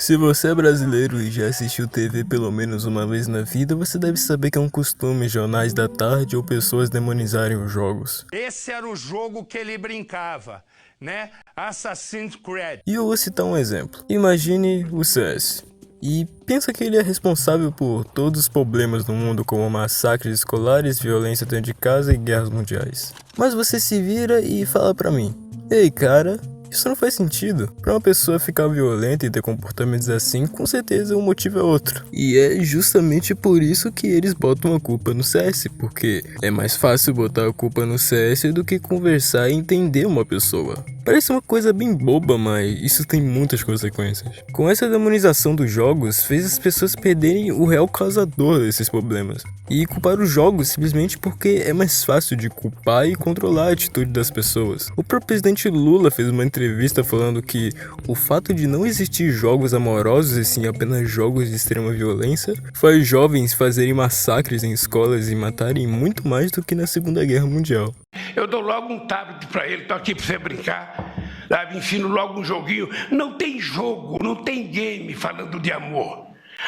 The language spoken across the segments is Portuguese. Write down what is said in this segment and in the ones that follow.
Se você é brasileiro e já assistiu TV pelo menos uma vez na vida, você deve saber que é um costume jornais da tarde ou pessoas demonizarem os jogos. Esse era o jogo que ele brincava, né? Assassin's Creed. E eu vou citar um exemplo. Imagine o CS. E pensa que ele é responsável por todos os problemas do mundo, como massacres escolares, violência dentro de casa e guerras mundiais. Mas você se vira e fala pra mim: ei cara, isso não faz sentido. Pra uma pessoa ficar violenta e ter comportamentos assim, com certeza o motivo é outro. E é justamente por isso que eles botam a culpa no CS, porque é mais fácil botar a culpa no CS do que conversar e entender uma pessoa. Parece uma coisa bem boba, mas isso tem muitas consequências. Com essa demonização dos jogos, fez as pessoas perderem o real causador desses problemas. E culpar os jogos simplesmente porque é mais fácil de culpar e controlar a atitude das pessoas. O próprio presidente Lula fez uma entrevista falando que o fato de não existir jogos amorosos e sim apenas jogos de extrema violência faz jovens fazerem massacres em escolas e matarem muito mais do que na Segunda Guerra Mundial. Eu dou logo um tablet pra ele, tô aqui pra você brincar, sabe? Ensino logo um joguinho. Não tem jogo, não tem game falando de amor,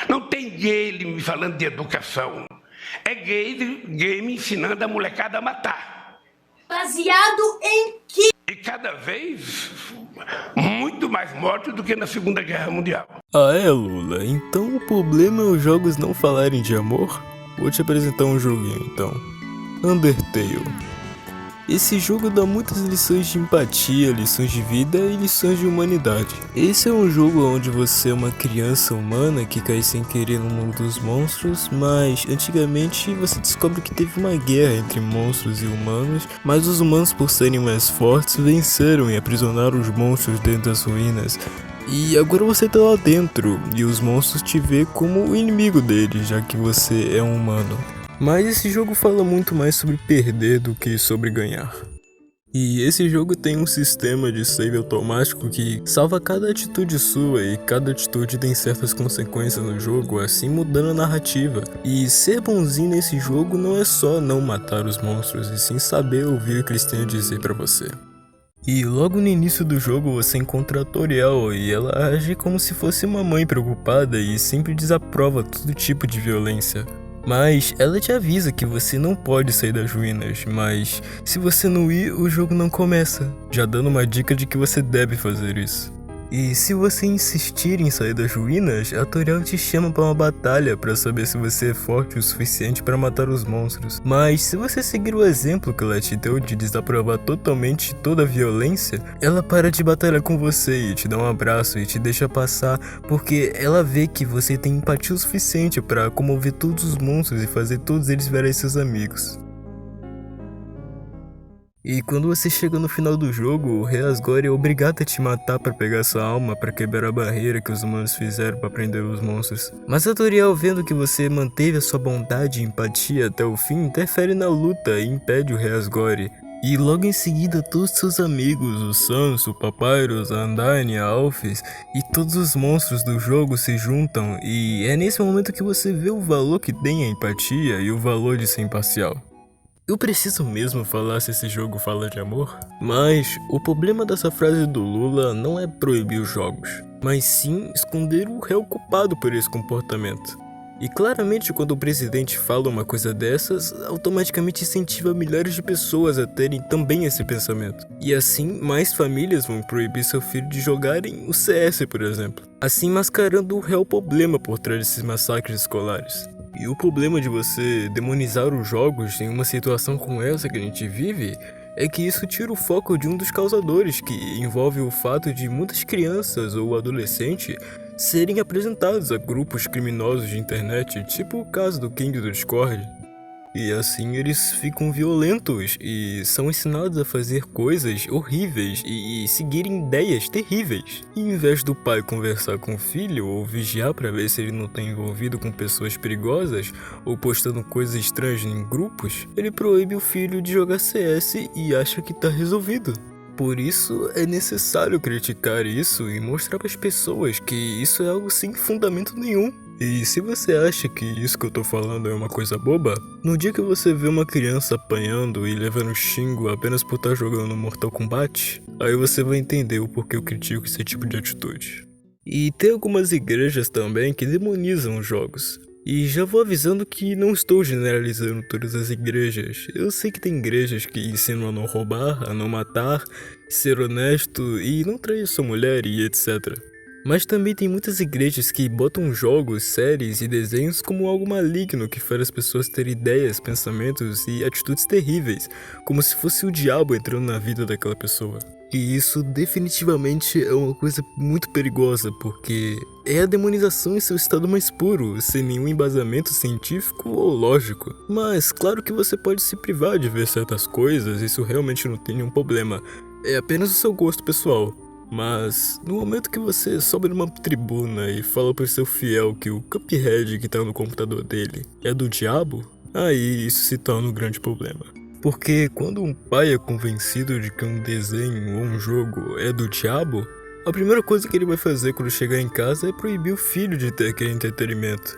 não tem game falando de educação. É game ensinando a molecada a matar. Baseado em que? E cada vez muito mais mortes do que na Segunda Guerra Mundial. Ah é, Lula? Então o problema é os jogos não falarem de amor? Vou te apresentar um joguinho então. Undertale. Esse jogo dá muitas lições de empatia, lições de vida e lições de humanidade. Esse é um jogo onde você é uma criança humana que cai sem querer no mundo dos monstros, mas antigamente você descobre que teve uma guerra entre monstros e humanos, mas os humanos, por serem mais fortes, venceram e aprisionaram os monstros dentro das ruínas. E agora você tá lá dentro, e os monstros te vê como o inimigo deles, já que você é um humano. Mas esse jogo fala muito mais sobre perder do que sobre ganhar. E esse jogo tem um sistema de save automático que salva cada atitude sua, e cada atitude tem certas consequências no jogo, assim mudando a narrativa. E ser bonzinho nesse jogo não é só não matar os monstros, e sim saber ouvir o que eles têm a dizer pra você. E logo no início do jogo você encontra a Toriel e ela age como se fosse uma mãe preocupada e sempre desaprova todo tipo de violência. Mas ela te avisa que você não pode sair das ruínas, mas se você não ir, o jogo não começa, já dando uma dica de que você deve fazer isso. E se você insistir em sair das ruínas, a Toriel te chama para uma batalha para saber se você é forte o suficiente para matar os monstros. Mas se você seguir o exemplo que ela te deu de desaprovar totalmente toda a violência, ela para de batalhar com você e te dá um abraço e te deixa passar, porque ela vê que você tem empatia o suficiente para comover todos os monstros e fazer todos eles virarem seus amigos. E quando você chega no final do jogo, o Rei Asgore é obrigado a te matar para pegar sua alma, para quebrar a barreira que os humanos fizeram para prender os monstros. Mas a Toriel, vendo que você manteve a sua bondade e empatia até o fim, interfere na luta e impede o Rei Asgore. E logo em seguida todos seus amigos, o Sans, o Papyrus, a Undyne, a Alphys e todos os monstros do jogo se juntam, e é nesse momento que você vê o valor que tem a empatia e o valor de ser imparcial. Eu preciso mesmo falar se esse jogo fala de amor? Mas o problema dessa frase do Lula não é proibir os jogos, mas sim esconder o réu culpado por esse comportamento. E claramente quando o presidente fala uma coisa dessas, automaticamente incentiva milhares de pessoas a terem também esse pensamento. E assim, mais famílias vão proibir seu filho de jogarem o CS, por exemplo. Assim mascarando o real problema por trás desses massacres escolares. E o problema de você demonizar os jogos em uma situação como essa que a gente vive é que isso tira o foco de um dos causadores, que envolve o fato de muitas crianças ou adolescentes serem apresentados a grupos criminosos de internet, tipo o caso do King do Discord. E assim eles ficam violentos e são ensinados a fazer coisas horríveis e seguirem ideias terríveis. E em vez do pai conversar com o filho ou vigiar para ver se ele não está envolvido com pessoas perigosas ou postando coisas estranhas em grupos, ele proíbe o filho de jogar CS e acha que está resolvido. Por isso é necessário criticar isso e mostrar para as pessoas que isso é algo sem fundamento nenhum. E se você acha que isso que eu tô falando é uma coisa boba, no dia que você vê uma criança apanhando e levando xingo apenas por estar jogando Mortal Kombat, aí você vai entender o porquê eu critico esse tipo de atitude. E tem algumas igrejas também que demonizam os jogos. E já vou avisando que não estou generalizando todas as igrejas. Eu sei que tem igrejas que ensinam a não roubar, a não matar, ser honesto e não trair sua mulher e etc. Mas também tem muitas igrejas que botam jogos, séries e desenhos como algo maligno que faz as pessoas terem ideias, pensamentos e atitudes terríveis, como se fosse o diabo entrando na vida daquela pessoa. E isso definitivamente é uma coisa muito perigosa, porque é a demonização em seu estado mais puro, sem nenhum embasamento científico ou lógico. Mas claro que você pode se privar de ver certas coisas, isso realmente não tem nenhum problema. É apenas o seu gosto pessoal. Mas no momento que você sobe numa tribuna e fala pro seu fiel que o Cuphead que tá no computador dele é do diabo, aí isso se torna um grande problema. Porque quando um pai é convencido de que um desenho ou um jogo é do diabo, a primeira coisa que ele vai fazer quando chegar em casa é proibir o filho de ter aquele entretenimento.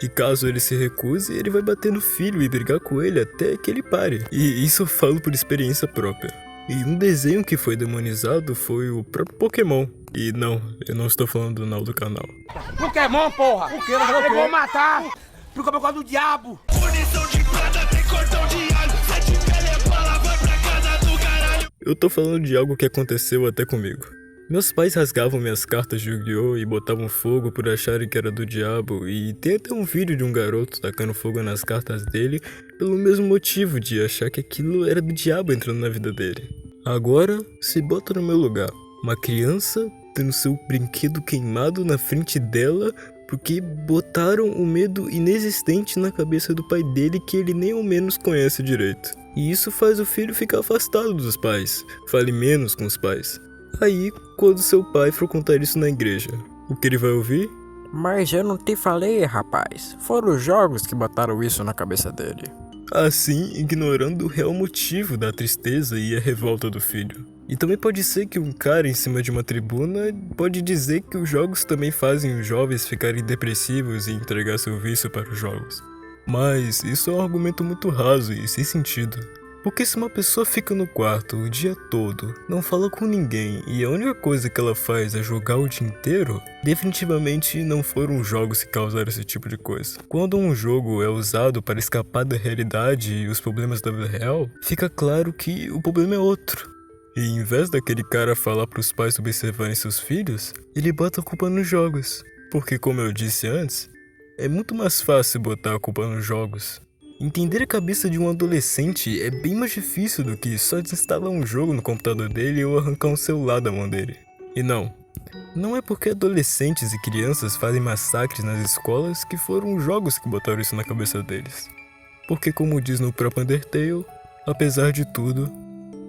E caso ele se recuse, ele vai bater no filho e brigar com ele até que ele pare. E isso eu falo por experiência própria. E um desenho que foi demonizado foi o próprio Pokémon. E não, eu não estou falando do Naldo canal. Pokémon, porra! Por que? Eu vou matar! Porque eu gosto do diabo! Munição de prata, tem cordão de alho. Sete bala, vai pra casa do caralho. Eu tô falando de algo que aconteceu até comigo. Meus pais rasgavam minhas cartas de Yu-Gi-Oh! E botavam fogo por acharem que era do diabo. E tem até um vídeo de um garoto tacando fogo nas cartas dele pelo mesmo motivo de achar que aquilo era do diabo entrando na vida dele. Agora, se bota no meu lugar. Uma criança tendo seu brinquedo queimado na frente dela porque botaram um medo inexistente na cabeça do pai dele que ele nem ao menos conhece direito. E isso faz o filho ficar afastado dos pais, fale menos com os pais. Aí, quando seu pai for contar isso na igreja, o que ele vai ouvir? Mas eu não te falei, rapaz. Foram os jogos que botaram isso na cabeça dele. Assim, ignorando o real motivo da tristeza e a revolta do filho. E também pode ser que um cara em cima de uma tribuna pode dizer que os jogos também fazem os jovens ficarem depressivos e entregar seu vício para os jogos. Mas isso é um argumento muito raso e sem sentido. Porque se uma pessoa fica no quarto o dia todo, não fala com ninguém e a única coisa que ela faz é jogar o dia inteiro, definitivamente não foram os jogos que causaram esse tipo de coisa. Quando um jogo é usado para escapar da realidade e os problemas da vida real, fica claro que o problema é outro. E em vez daquele cara falar para os pais observarem seus filhos, ele bota a culpa nos jogos. Porque como eu disse antes, é muito mais fácil botar a culpa nos jogos. Entender a cabeça de um adolescente é bem mais difícil do que só desinstalar um jogo no computador dele ou arrancar um celular da mão dele. E não é porque adolescentes e crianças fazem massacres nas escolas que foram os jogos que botaram isso na cabeça deles. Porque como diz no próprio Undertale, apesar de tudo,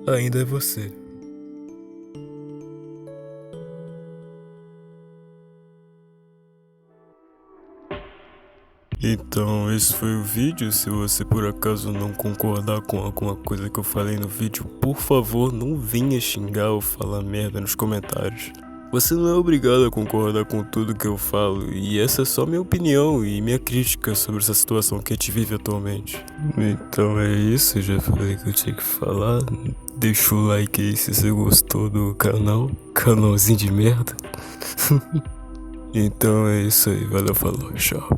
ainda é você. Então, esse foi o vídeo. Se você por acaso não concordar com alguma coisa que eu falei no vídeo, por favor, não venha xingar ou falar merda nos comentários. Você não é obrigado a concordar com tudo que eu falo, e essa é só minha opinião e minha crítica sobre essa situação que a gente vive atualmente. Então é isso, já falei que eu tinha que falar. Deixa o like aí se você gostou do canal, canalzinho de merda. Então é isso aí, valeu, falou, tchau.